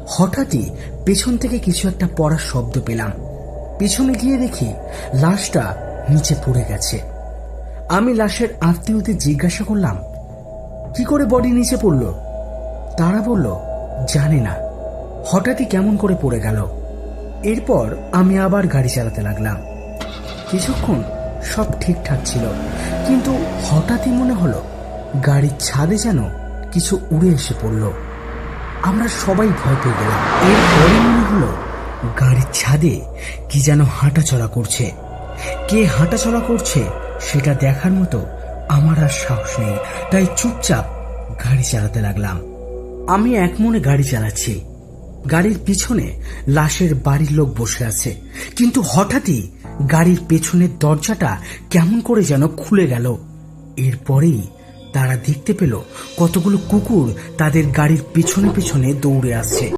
হঠাৎই পেছন থেকে কিছু একটা পড়ার শব্দ পেলাম। পিছনে গিয়ে দেখি লাশটা নিচে পড়ে গেছে। আমি লাশের আত্মীয়দের জিজ্ঞাসা করলাম, কি করে বডি নিচে পড়ল? তারা বলল, জানি না, হঠাৎই কেমন করে পড়ে গেল। এরপর আমি আবার গাড়ি চালাতে লাগলাম। কিছুক্ষণ সব ঠিকঠাক ছিল, কিন্তু হঠাৎই মনে হলো গাড়ির ছাদে যেন কিছু উড়ে এসে পড়ল। আমরা সবাই ভয় পেয়ে গেলাম। এরপরে মনে হলো গাড়ির ছাদে কি যেন হাঁটাচলা করছে। কে হাঁটাচলা করছে সেটা দেখার মতো আমার আর সাহস নেই, তাই চুপচাপ গাড়ি চালাতে লাগলাম। আমি এক মনে গাড়ি চালাচ্ছি। গাড়ির পিছনে লাশের বাড়ির লোক বসে আছে, কিন্তু হঠাৎই গাড়ির পেছনের দরজাটা কেমন করে যেন খুলে গেল। এরপরেই তারা দেখতে পেল কতগুলো কুকুর তাদের গাড়ির পেছনে পেছনে দৌড়ে আসছে।